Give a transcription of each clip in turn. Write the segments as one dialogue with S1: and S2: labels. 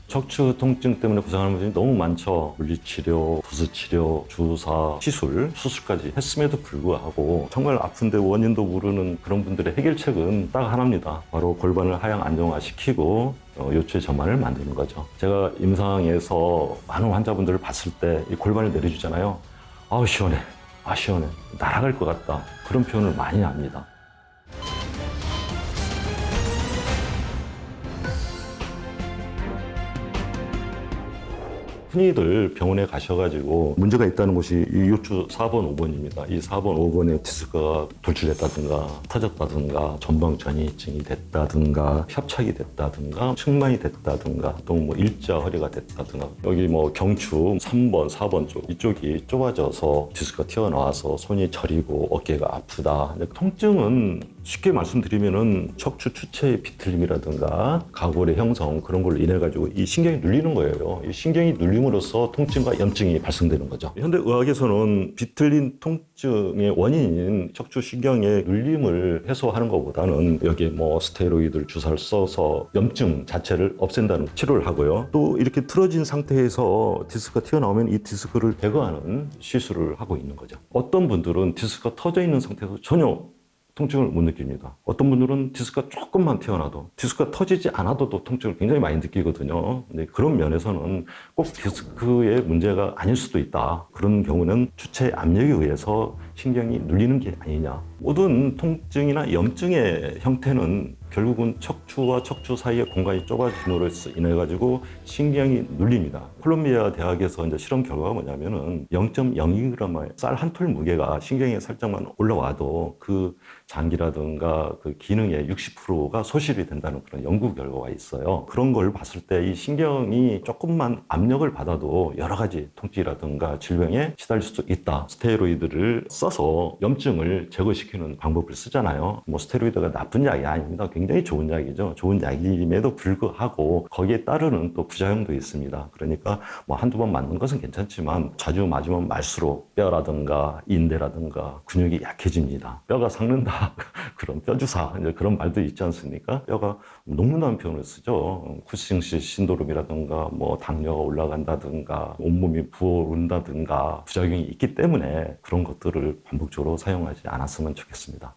S1: 척추 통증 때문에 고생하는 분들이 너무 많죠. 물리치료, 부수치료, 주사, 시술, 수술까지 했음에도 불구하고 정말 아픈데 원인도 모르는 그런 분들의 해결책은 딱 하나입니다. 바로 골반을 하향 안정화시키고 요추의 전만을 만드는 거죠. 제가 임상에서 많은 환자분들을 봤을 때 이 골반을 내려주잖아요. 아우 시원해, 아 시원해, 날아갈 것 같다, 그런 표현을 많이 합니다. 흔히들 병원에 가셔가지고 문제가 있다는 곳이 이 요추 4번, 5번입니다. 이 4번, 5번에 디스크가 돌출됐다든가 터졌다든가 전방전이증이 됐다든가 협착이 됐다든가 측만이 됐다든가 또 뭐 일자 허리가 됐다든가 여기 뭐 경추 3번, 4번 쪽 이쪽이 좁아져서 디스크가 튀어나와서 손이 저리고 어깨가 아프다. 통증은 쉽게 말씀드리면은 척추 추체의 비틀림이라든가 가골의 형성 그런 걸로 인해 가지고 이 신경이 눌리는 거예요. 이 신경이 눌림으로써 통증과 염증이 발생되는 거죠. 현대 의학에서는 비틀린 통증의 원인인 척추 신경의 눌림을 해소하는 것보다는 여기에 뭐 스테로이드를 주사를 써서 염증 자체를 없앤다는 치료를 하고요. 또 이렇게 틀어진 상태에서 디스크가 튀어나오면 이 디스크를 제거하는 시술을 하고 있는 거죠. 어떤 분들은 디스크가 터져 있는 상태에서 전혀 통증을 못 느낍니다. 어떤 분들은 디스크가 조금만 튀어나와도 디스크가 터지지 않아도 통증을 굉장히 많이 느끼거든요. 근데 그런 면에서는 꼭 디스크의 문제가 아닐 수도 있다. 그런 경우는 추체 압력에 의해서 신경이 눌리는 게 아니냐. 모든 통증이나 염증의 형태는 결국은 척추와 척추 사이의 공간이 좁아짐으로 인해 가지고 신경이 눌립니다. 콜롬비아 대학에서 이제 실험 결과가 뭐냐면은 0.02g의 쌀 한 톨 무게가 신경에 살짝만 올라와도 그 장기라든가 그 기능의 60%가 소실이 된다는 그런 연구 결과가 있어요. 그런 걸 봤을 때 이 신경이 조금만 압력을 받아도 여러 가지 통증이라든가 질병에 시달릴 수도 있다. 스테로이드를 써서 염증을 제거시키는 방법을 쓰잖아요. 뭐 스테로이드가 나쁜 약이 아닙니다. 굉장히 좋은 약이죠. 좋은 약임에도 불구하고 거기에 따르는 또 부작용도 있습니다. 그러니까 뭐 한두 번 맞는 것은 괜찮지만 자주 맞으면 말수록 뼈라든가 인대라든가 근육이 약해집니다. 뼈가 삭는다. 그런 뼈주사 이제 그런 말도 있지 않습니까? 뼈가 녹는다는 표현을 쓰죠. 쿠싱시 신도롬이라든가 뭐 당뇨가 올라간다든가 온몸이 부어오른다든가 부작용이 있기 때문에 그런 것들을 반복적으로 사용하지 않았으면 좋겠습니다.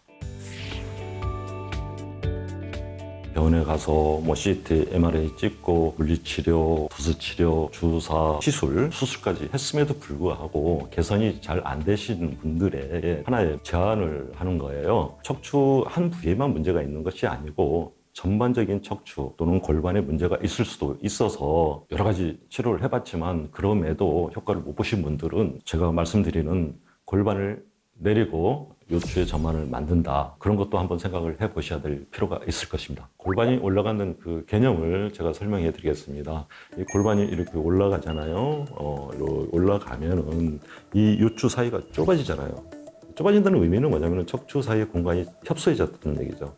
S1: 병원에 가서 뭐 CT, MRI 찍고 물리치료, 부수치료, 주사, 시술, 수술까지 했음에도 불구하고 개선이 잘 안 되시는 분들의 하나의 제안을 하는 거예요. 척추 한 부위에만 문제가 있는 것이 아니고 전반적인 척추 또는 골반에 문제가 있을 수도 있어서 여러 가지 치료를 해봤지만 그럼에도 효과를 못 보신 분들은 제가 말씀드리는 골반을 내리고 요추의 전만을 만든다. 그런 것도 한번 생각을 해보셔야 될 필요가 있을 것입니다. 골반이 올라가는 그 개념을 제가 설명해 드리겠습니다. 이 골반이 이렇게 올라가잖아요. 올라가면은 이 요추 사이가 좁아지잖아요. 좁아진다는 의미는 뭐냐면 척추 사이의 공간이 협소해졌다는 얘기죠.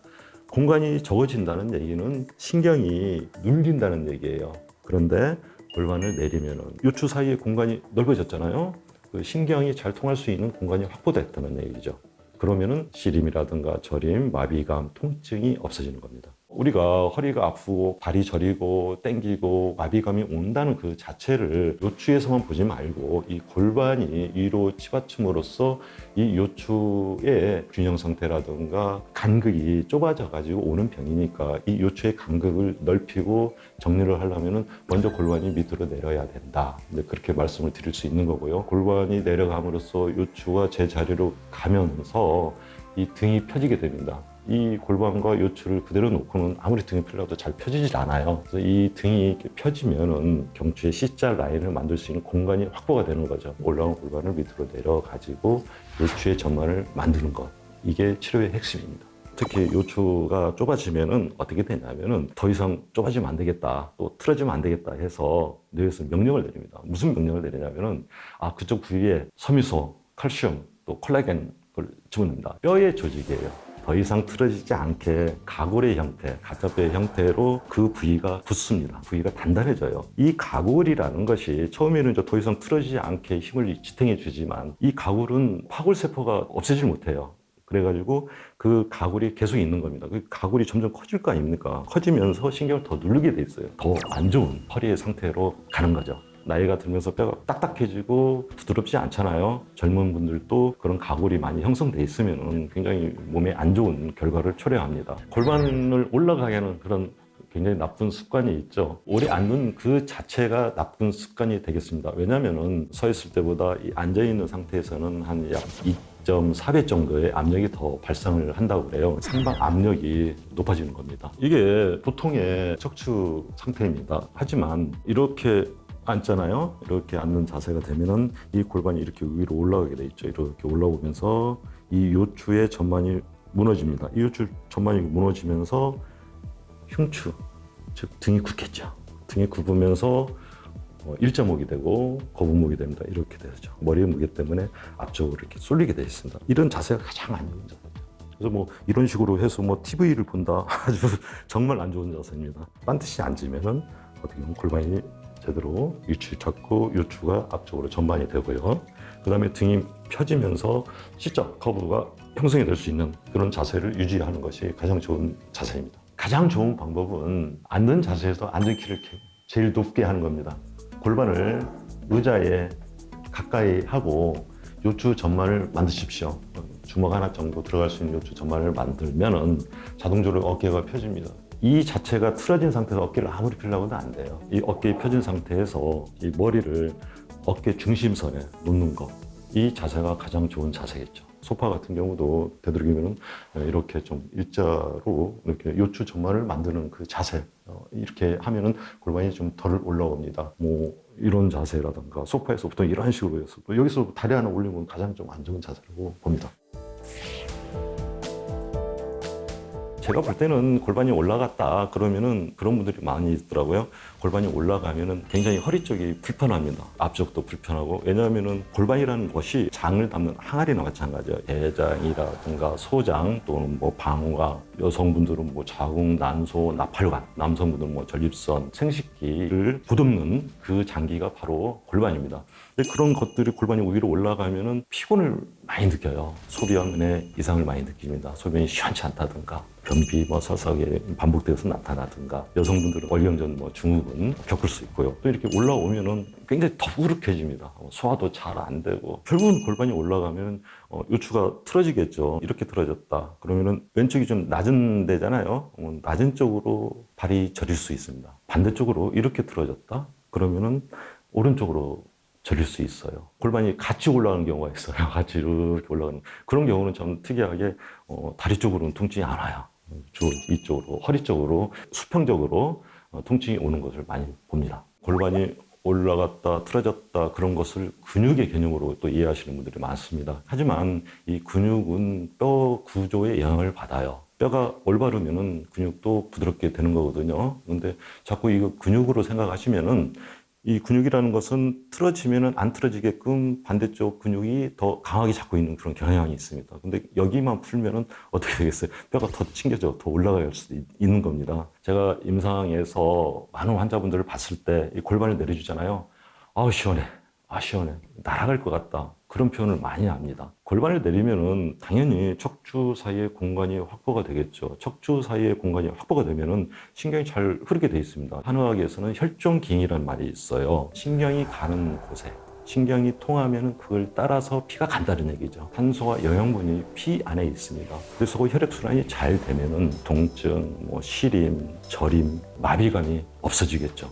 S1: 공간이 적어진다는 얘기는 신경이 눌린다는 얘기예요. 그런데 골반을 내리면은 요추 사이의 공간이 넓어졌잖아요. 그 신경이 잘 통할 수 있는 공간이 확보됐다는 얘기죠. 그러면은 시림이라든가 저림, 마비감, 통증이 없어지는 겁니다. 우리가 허리가 아프고 발이 저리고 땡기고 마비감이 온다는 그 자체를 요추에서만 보지 말고 이 골반이 위로 치받침으로써 이 요추의 균형 상태라든가 간극이 좁아져 가지고 오는 병이니까 이 요추의 간극을 넓히고 정리를 하려면은 먼저 골반이 밑으로 내려야 된다. 그렇게 말씀을 드릴 수 있는 거고요. 골반이 내려감으로써 요추가 제자리로 가면서 이 등이 펴지게 됩니다. 이 골반과 요추를 그대로 놓고는 아무리 등이 펴려도 잘 펴지질 않아요. 그래서 이 등이 이렇게 펴지면은 경추의 C자 라인을 만들 수 있는 공간이 확보가 되는 거죠. 올라온 골반을 밑으로 내려가지고 요추의 전만을 만드는 것. 이게 치료의 핵심입니다. 특히 요추가 좁아지면은 어떻게 되냐면은 더 이상 좁아지면 안 되겠다, 또 틀어지면 안 되겠다 해서 뇌에서 명령을 내립니다. 무슨 명령을 내리냐면은 그쪽 부위에 섬유소, 칼슘, 또 콜라겐을 집어넣습니다. 뼈의 조직이에요. 더 이상 틀어지지 않게 가골의 형태, 가짜뼈의 형태로 그 부위가 붙습니다. 부위가 단단해져요. 이 가골이라는 것이 처음에는 더 이상 틀어지지 않게 힘을 지탱해 주지만 이 가골은 파골세포가 없애질 못해요. 그래가지고 그 가골이 계속 있는 겁니다. 그 가골이 점점 커질 거 아닙니까? 커지면서 신경을 더 누르게 돼 있어요. 더 안 좋은 허리의 상태로 가는 거죠. 나이가 들면서 뼈가 딱딱해지고 부드럽지 않잖아요. 젊은 분들도 그런 가골이 많이 형성돼 있으면 굉장히 몸에 안 좋은 결과를 초래합니다. 골반을 올라가게 하는 그런 굉장히 나쁜 습관이 있죠. 오래 앉는 그 자체가 나쁜 습관이 되겠습니다. 왜냐하면 서 있을 때보다 이 앉아 있는 상태에서는 한 약 2.4배 정도의 압력이 더 발생을 한다고 그래요. 상방 압력이 높아지는 겁니다. 이게 보통의 척추 상태입니다. 하지만 이렇게 앉잖아요. 이렇게 앉는 자세가 되면은 이 골반이 이렇게 위로 올라가게 돼 있죠. 이렇게 올라오면서 이 요추의 전반이 무너집니다. 이 요추 전반이 무너지면서 흉추, 즉 등이 굽겠죠. 등이 굽으면서 일자목이 되고 거북목이 됩니다. 이렇게 되죠. 머리의 무게 때문에 앞쪽으로 이렇게 쏠리게 되어 있습니다. 이런 자세가 가장 안 좋은 자세죠. 그래서 뭐 이런 식으로 해서 뭐 TV를 본다 아주 정말 안 좋은 자세입니다. 반드시 앉으면은 어떻게 보면 골반이 제대로 위치 잡고 요추가 앞쪽으로 전반이 되고요. 그 다음에 등이 펴지면서 C자 커브가 형성이 될 수 있는 그런 자세를 유지하는 것이 가장 좋은 자세입니다. 가장 좋은 방법은 앉는 자세에서 앉은키를 제일 높게 하는 겁니다. 골반을 의자에 가까이 하고 요추 전반을 만드십시오. 주먹 하나 정도 들어갈 수 있는 요추 전반을 만들면은 자동적으로 어깨가 펴집니다. 이 자체가 틀어진 상태에서 어깨를 아무리 펴려고 해도 안 돼요. 이 어깨 펴진 상태에서 이 머리를 어깨 중심선에 놓는 거. 이 자세가 가장 좋은 자세겠죠. 소파 같은 경우도 되도록이면 이렇게 좀 일자로 이렇게 요추 전반을 만드는 그 자세. 이렇게 하면은 골반이 좀 덜 올라옵니다. 뭐 이런 자세라든가 소파에서 보통 이런 식으로 해서 여기서 다리 하나 올리면 가장 좀 안 좋은 자세라고 봅니다. 제가 볼 때는 골반이 올라갔다 그러면은 그런 분들이 많이 있더라고요. 골반이 올라가면은 굉장히 허리 쪽이 불편합니다. 앞쪽도 불편하고. 왜냐하면은 골반이라는 것이 장을 담는 항아리나 마찬가지예요. 대장이라든가 소장 또는 뭐 방광, 여성분들은 뭐 자궁, 난소, 나팔관, 남성분들은 뭐 전립선, 생식기를 보듬는 그 장기가 바로 골반입니다. 근데 그런 것들이 골반이 위로 올라가면은 피곤을 많이 느껴요. 소변에 이상을 많이 느낍니다. 소변이 시원치 않다든가 변비 뭐 서서히 반복되어서 나타나든가 여성분들은 월경전 뭐 증후군 겪을 수 있고요. 또 이렇게 올라오면은 굉장히 더부룩해집니다. 소화도 잘 안 되고 결국은 골반이 올라가면 요추가 틀어지겠죠. 이렇게 틀어졌다 그러면은 왼쪽이 좀 낮은 데잖아요. 낮은 쪽으로 발이 저릴 수 있습니다. 반대쪽으로 이렇게 틀어졌다 그러면은 오른쪽으로 저릴 수 있어요. 골반이 같이 올라가는 경우가 있어요. 같이 이렇게 올라가는 그런 경우는 좀 특이하게 다리 쪽으로는 통증이 안 와요. 주 이쪽으로 허리 쪽으로 수평적으로 통증이 오는 것을 많이 봅니다. 골반이 올라갔다 틀어졌다 그런 것을 근육의 개념으로 또 이해하시는 분들이 많습니다. 하지만 이 근육은 뼈 구조에 영향을 받아요. 뼈가 올바르면은 근육도 부드럽게 되는 거거든요. 근데 자꾸 이거 근육으로 생각하시면은 이 근육이라는 것은 틀어지면은 안 틀어지게끔 반대쪽 근육이 더 강하게 잡고 있는 그런 경향이 있습니다. 근데 여기만 풀면은 어떻게 되겠어요? 뼈가 더 튕겨져, 더 올라갈 수도 있는 겁니다. 제가 임상에서 많은 환자분들을 봤을 때 이 골반을 내려주잖아요. 아우, 시원해. 아, 시원해. 날아갈 것 같다. 그런 표현을 많이 합니다. 골반을 내리면은 당연히 척추 사이의 공간이 확보가 되겠죠. 척추 사이의 공간이 확보가 되면은 신경이 잘 흐르게 돼 있습니다. 한의학에서는 혈종기행이라는 말이 있어요. 신경이 가는 곳에 신경이 통하면은 그걸 따라서 피가 간다는 얘기죠. 산소와 영양분이 피 안에 있습니다. 그래서 그 혈액순환이 잘 되면은 통증, 뭐 시림, 저림, 마비감이 없어지겠죠.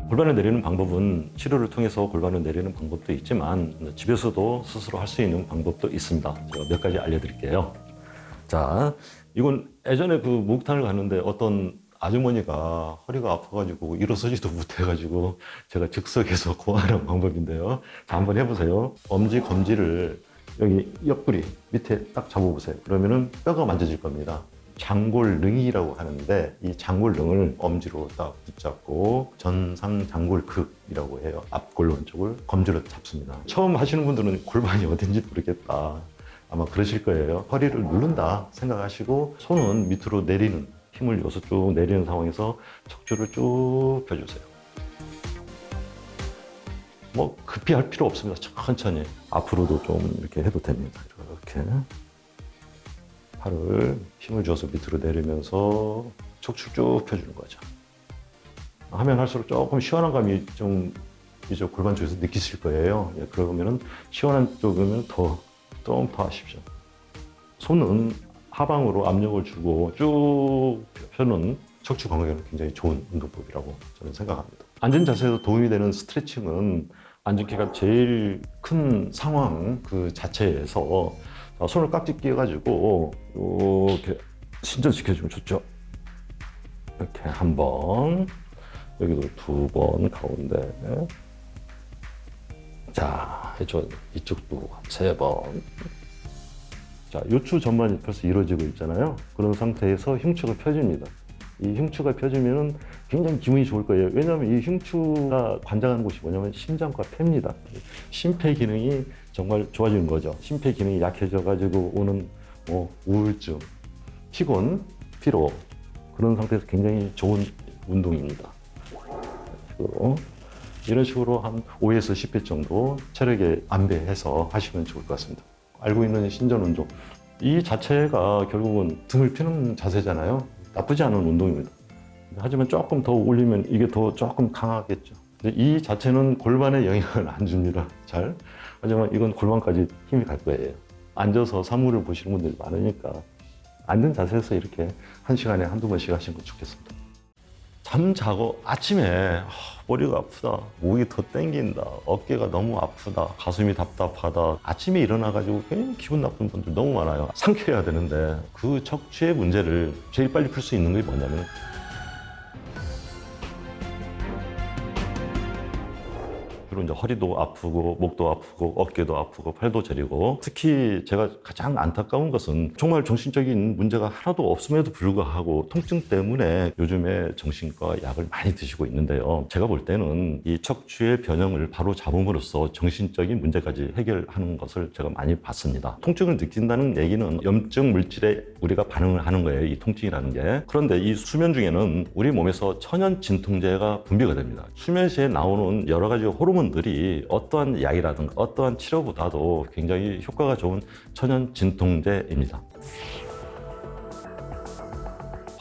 S1: 골반을 내리는 방법은 치료를 통해서 골반을 내리는 방법도 있지만 집에서도 스스로 할 수 있는 방법도 있습니다. 제가 몇 가지 알려드릴게요. 자, 이건 예전에 그 목욕탕을 갔는데 어떤 아주머니가 허리가 아파가지고 일어서지도 못해가지고 제가 즉석에서 고안한 방법인데요. 자, 한번 해보세요. 엄지, 검지를 여기 옆구리 밑에 딱 잡아보세요. 그러면은 뼈가 만져질 겁니다. 장골릉이라고 하는데 이 장골릉을 엄지로 딱 붙잡고 전상장골극이라고 해요. 앞골반 쪽을 검지로 잡습니다. 처음 하시는 분들은 골반이 어딘지 모르겠다. 아마 그러실 거예요. 허리를 누른다 생각하시고 손은 밑으로 내리는 힘을 줘서 쭉 내리는 상황에서 척추를 쭉 펴주세요. 뭐 급히 할 필요 없습니다. 천천히 앞으로도 좀 이렇게 해도 됩니다. 이렇게 팔을 힘을 줘서 밑으로 내리면서 척추 쭉 펴주는 거죠. 하면 할수록 조금 시원한 감이 좀 이제 골반 쪽에서 느끼실 거예요. 예, 그러면은 시원한 쪽이면 좀 더 하십시오. 손은 하방으로 압력을 주고 쭉 펴는 척추 건강에는 굉장히 좋은 운동법이라고 저는 생각합니다. 앉은 자세에서 도움이 되는 스트레칭은 앉기가 제일 큰 상황 그 자체에서 손을 깍지 끼워가지고 이렇게 신전시켜주면 좋죠. 이렇게 한 번, 여기도 2번 가운데. 자, 이쪽도 3번. 자, 요추 전반이 벌써 이루어지고 있잖아요. 그런 상태에서 흉추가 펴집니다. 이 흉추가 펴지면 굉장히 기분이 좋을 거예요. 왜냐하면 이 흉추가 관장하는 곳이 뭐냐면 심장과 폐입니다. 심폐 기능이 정말 좋아지는 거죠. 심폐 기능이 약해져가지고 오는 우울증, 피곤, 피로 그런 상태에서 굉장히 좋은 운동입니다. 이런 식으로 한 5에서 10회 정도 체력에 안배해서 하시면 좋을 것 같습니다. 알고 있는 신전 운동. 이 자체가 결국은 등을 펴는 자세잖아요. 나쁘지 않은 운동입니다. 하지만 조금 더 올리면 이게 더 조금 강하겠죠. 근데 이 자체는 골반에 영향을 안 줍니다. 잘. 하지만 이건 골반까지 힘이 갈 거예요. 앉아서 사물을 보시는 분들이 많으니까 앉은 자세에서 이렇게 1시간에 한두 번씩 하시는 거 좋겠습니다. 잠 자고 아침에 머리가 아프다, 목이 더 땡긴다, 어깨가 너무 아프다, 가슴이 답답하다. 아침에 일어나가지고 괜히 기분 나쁜 분들 너무 많아요. 상쾌해야 되는데 그 척추의 문제를 제일 빨리 풀 수 있는 게 뭐냐면 주로 이제 허리도 아프고 목도 아프고 어깨도 아프고 팔도 저리고 특히 제가 가장 안타까운 것은 정말 정신적인 문제가 하나도 없음에도 불구하고 통증 때문에 요즘에 정신과 약을 많이 드시고 있는데요. 제가 볼 때는 이 척추의 변형을 바로 잡음으로써 정신적인 문제까지 해결하는 것을 제가 많이 봤습니다. 통증을 느낀다는 얘기는 염증 물질에 우리가 반응을 하는 거예요. 이 통증이라는 게. 그런데 이 수면 중에는 우리 몸에서 천연 진통제가 분비가 됩니다. 수면 시에 나오는 여러 가지 호르몬들이 어떠한 약이라든가 어떠한 치료보다도 굉장히 효과가 좋은 천연 진통제입니다.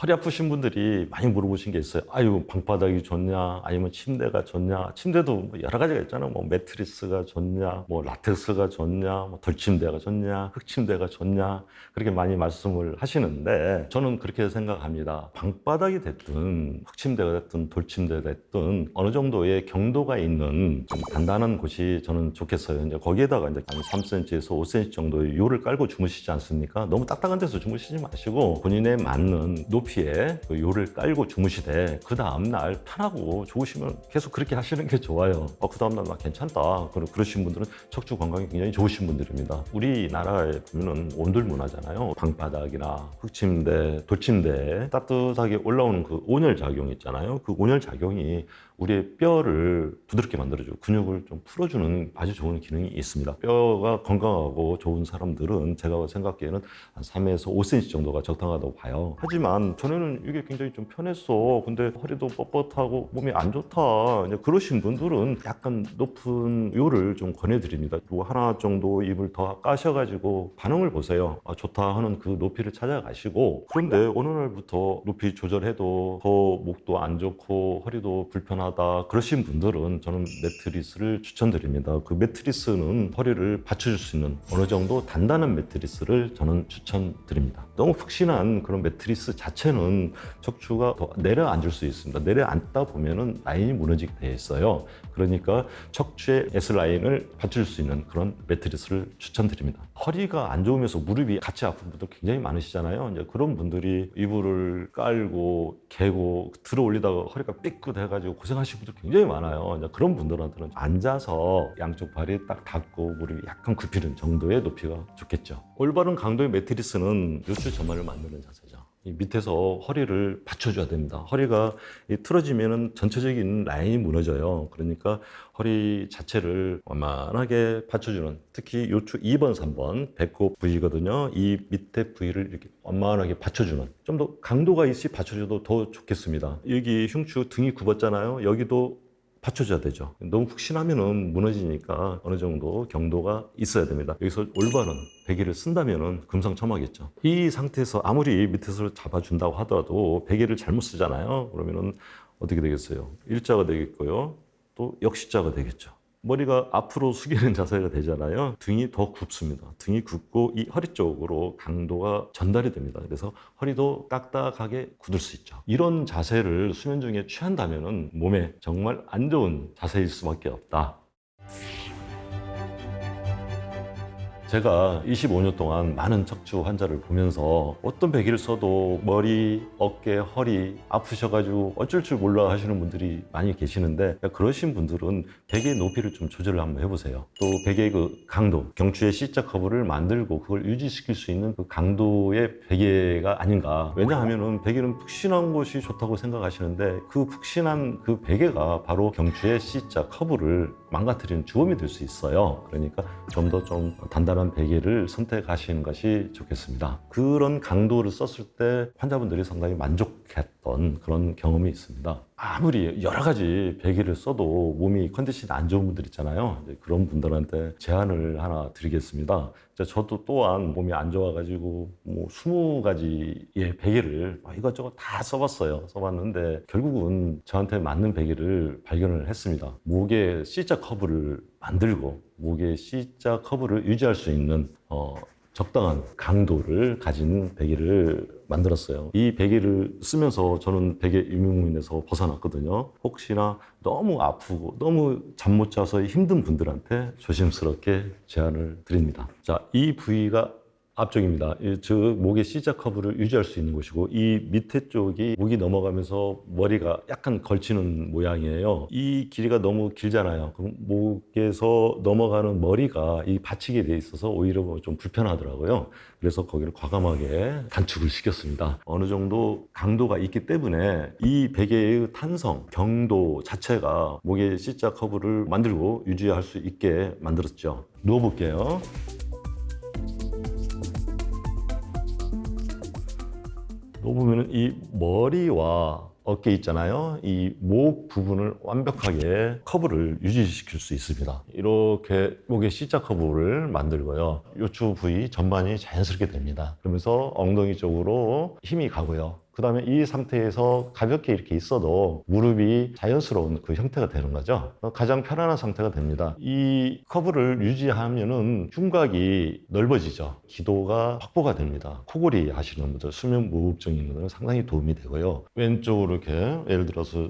S1: 허리 아프신 분들이 많이 물어보신 게 있어요. 아유, 방바닥이 좋냐? 아니면 침대가 좋냐? 침대도 뭐 여러 가지가 있잖아요. 뭐 매트리스가 좋냐? 뭐 라텍스가 좋냐? 뭐 덜침대가 좋냐? 흑침대가 좋냐? 그렇게 많이 말씀을 하시는데 저는 그렇게 생각합니다. 방바닥이 됐든 흑침대가 됐든 돌침대가 됐든 어느 정도의 경도가 있는 좀 단단한 곳이 저는 좋겠어요. 이제 거기에다가 이제 한 3cm에서 5cm 정도의 요를 깔고 주무시지 않습니까? 너무 딱딱한 데서 주무시지 마시고 본인에 맞는 높이에 그 요를 깔고 주무시되 그 다음날 편하고 좋으시면 계속 그렇게 하시는 게 좋아요. 그 다음날 막 괜찮다. 그러신 분들은 척추 건강이 굉장히 좋으신 분들입니다. 우리나라에 보면은 온돌 문화잖아요. 방바닥이나 흑침대, 돌침대 따뜻하게 올라오는 그 온열 작용 있잖아요. 그 온열 작용이 우리의 뼈를 부드럽게 만들어주고 근육을 좀 풀어주는 아주 좋은 기능이 있습니다. 뼈가 건강하고 좋은 사람들은 제가 생각하기에는 한 3에서 5cm 정도가 적당하다고 봐요. 하지만 전에는 이게 굉장히 좀 편했어. 근데 허리도 뻣뻣하고 몸이 안 좋다. 이제 그러신 분들은 약간 높은 요를 좀 권해드립니다. 그리고 하나 정도 입을 더 까셔가지고 반응을 보세요. 좋다 하는 그 높이를 찾아가시고 그런데 어느 날부터 높이 조절해도 더 목도 안 좋고 허리도 불편하다. 그러신 분들은 저는 매트리스를 추천드립니다. 그 매트리스는 허리를 받쳐줄 수 있는 어느 정도 단단한 매트리스를 저는 추천드립니다. 너무 푹신한 그런 매트리스 자체는 척추가 더 내려앉을 수 있습니다. 내려앉다 보면은 라인이 무너지게 되어 있어요. 그러니까 척추의 S라인을 받쳐줄 수 있는 그런 매트리스를 추천드립니다. 허리가 안 좋으면서 무릎이 같이 아픈 분들 굉장히 많으시잖아요. 이제 그런 분들이 이불을 깔고 개고 들어 올리다가 허리가 삐끗해가지고 고생하시는 분들 굉장히 많아요. 이제 그런 분들한테는 앉아서 양쪽 발이 딱 닿고 무릎이 약간 굽히는 정도의 높이가 좋겠죠. 올바른 강도의 매트리스는 요추 전반을 만드는 자세죠. 이 밑에서 허리를 받쳐줘야 됩니다. 허리가 틀어지면 전체적인 라인이 무너져요. 그러니까 허리 자체를 완만하게 받쳐주는, 특히 요추 2번, 3번 배꼽 부위거든요. 이 밑에 부위를 이렇게 완만하게 받쳐주는, 좀 더 강도가 있이 받쳐줘도 더 좋겠습니다. 여기 흉추 등이 굽었잖아요. 여기도 받쳐줘야 되죠. 너무 푹신하면은 무너지니까 어느 정도 경도가 있어야 됩니다. 여기서 올바른 베개를 쓴다면은 금상첨화겠죠. 이 상태에서 아무리 밑에서 잡아준다고 하더라도 베개를 잘못 쓰잖아요. 그러면은 어떻게 되겠어요? 일자가 되겠고요. 또 역시자가 되겠죠. 머리가 앞으로 숙이는 자세가 되잖아요. 등이 더 굽습니다. 등이 굽고 이 허리 쪽으로 강도가 전달이 됩니다. 그래서 허리도 딱딱하게 굳을 수 있죠. 이런 자세를 수면 중에 취한다면 몸에 정말 안 좋은 자세일 수밖에 없다. 제가 25년 동안 많은 척추 환자를 보면서 어떤 베개를 써도 머리, 어깨, 허리 아프셔가지고 어쩔 줄 몰라 하시는 분들이 많이 계시는데, 그러신 분들은 베개 높이를 좀 조절을 한번 해보세요. 또 베개의 그 강도, 경추의 C자 커브를 만들고 그걸 유지시킬 수 있는 그 강도의 베개가 아닌가. 왜냐하면은 베개는 푹신한 곳이 좋다고 생각하시는데 그 푹신한 그 베개가 바로 경추의 C자 커브를 망가뜨리는 주범이 될 수 있어요. 그러니까 좀 더 좀 단단한 베개를 선택하시는 것이 좋겠습니다. 그런 강도를 썼을 때 환자분들이 상당히 만족했던 그런 경험이 있습니다. 아무리 여러 가지 베개를 써도 몸이 컨디션이 안 좋은 분들 있잖아요. 그런 분들한테 제안을 하나 드리겠습니다. 저도 또한 몸이 안 좋아가지고 뭐 20가지의 베개를 이것저것 다 써봤어요. 써봤는데 결국은 저한테 맞는 베개를 발견을 했습니다. 목에 C자 커브를 만들고 목에 C자 커브를 유지할 수 있는 적당한 강도를 가진 베개를 만들었어요. 이 베개를 쓰면서 저는 베개 유무문에서 벗어났거든요. 혹시나 너무 아프고 너무 잠 못 자서 힘든 분들한테 조심스럽게 제안을 드립니다. 자, 이 부위가 앞쪽입니다. 저 목의 C자 커브를 유지할 수 있는 곳이고, 이 밑에 쪽이 목이 넘어가면서 머리가 약간 걸치는 모양이에요. 이 길이가 너무 길잖아요. 그럼 목에서 넘어가는 머리가 이 받치게 돼 있어서 오히려 좀 불편하더라고요. 그래서 거기를 과감하게 단축을 시켰습니다. 어느 정도 강도가 있기 때문에 이 베개의 탄성, 경도 자체가 목의 C자 커브를 만들고 유지할 수 있게 만들었죠. 누워볼게요. 보면은 이 머리와 어깨 있잖아요. 이 목 부분을 완벽하게 커브를 유지시킬 수 있습니다. 이렇게 목의 C자 커브를 만들고요. 요추 부위 전반이 자연스럽게 됩니다. 그러면서 엉덩이 쪽으로 힘이 가고요. 그 다음에 이 상태에서 가볍게 이렇게 있어도 무릎이 자연스러운 그 형태가 되는 거죠. 가장 편안한 상태가 됩니다. 이 커브를 유지하면은 흉곽이 넓어지죠. 기도가 확보가 됩니다. 코골이 하시는 분들, 수면 무호흡증 있는 분들은 상당히 도움이 되고요. 왼쪽으로 이렇게 예를 들어서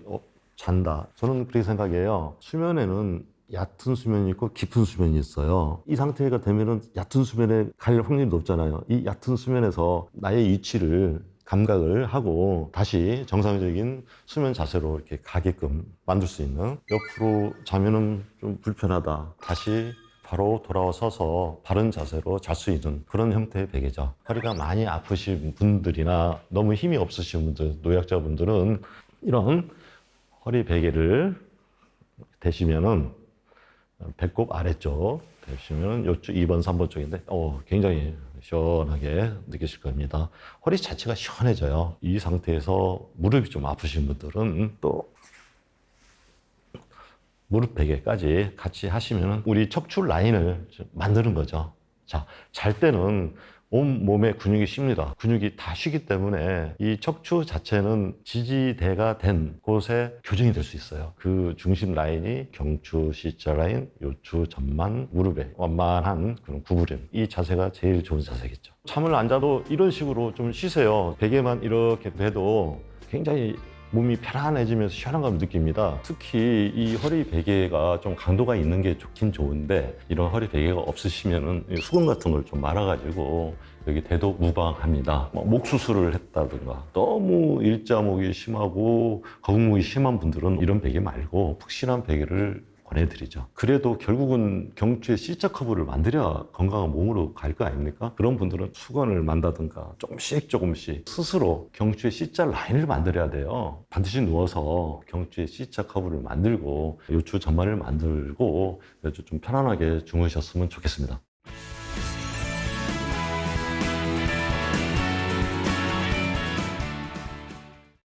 S1: 잔다. 저는 그렇게 생각해요. 수면에는 얕은 수면이 있고 깊은 수면이 있어요. 이 상태가 되면은 얕은 수면에 갈 확률이 높잖아요. 이 얕은 수면에서 나의 위치를 감각을 하고 다시 정상적인 수면 자세로 이렇게 가게끔 만들 수 있는, 옆으로 자면은 좀 불편하다, 다시 바로 돌아서서 바른 자세로 잘 수 있는 그런 형태의 베개죠. 허리가 많이 아프신 분들이나 너무 힘이 없으신 분들, 노약자분들은 이런 허리 베개를 대시면은 배꼽 아래쪽 대시면 요쪽 2번, 3번 쪽인데 굉장히 시원하게 느끼실 겁니다. 허리 자체가 시원해져요. 이 상태에서 무릎이 좀 아프신 분들은 또 무릎 베개까지 같이 하시면 우리 척추 라인을 만드는 거죠. 자, 잘 때는 온 몸에 근육이 쉽니다. 근육이 다 쉬기 때문에 이 척추 자체는 지지대가 된 곳에 교정이 될 수 있어요. 그 중심 라인이 경추 C자 라인, 요추 전만, 무릎에 완만한 그런 구부림. 이 자세가 제일 좋은 자세겠죠. 잠을 안 자도 이런 식으로 좀 쉬세요. 베개만 이렇게 해도 굉장히 몸이 편안해지면서 시원함을 느낍니다. 특히 이 허리 베개가 좀 강도가 있는 게 좋긴 좋은데, 이런 허리 베개가 없으시면은 수건 같은 걸 좀 말아가지고 여기 대도 무방합니다. 목 수술을 했다든가 너무 일자목이 심하고 거북목이 심한 분들은 이런 베개 말고 푹신한 베개를 권해드리죠. 그래도 결국은 경추에 C자 커브를 만들어야 건강한 몸으로 갈 거 아닙니까? 그런 분들은 수건을 만다든가 조금씩 스스로 경추에 C자 라인을 만들어야 돼요. 반드시 누워서 경추에 C자 커브를 만들고 요추 전반을 만들고 좀 편안하게 주무셨으면 좋겠습니다.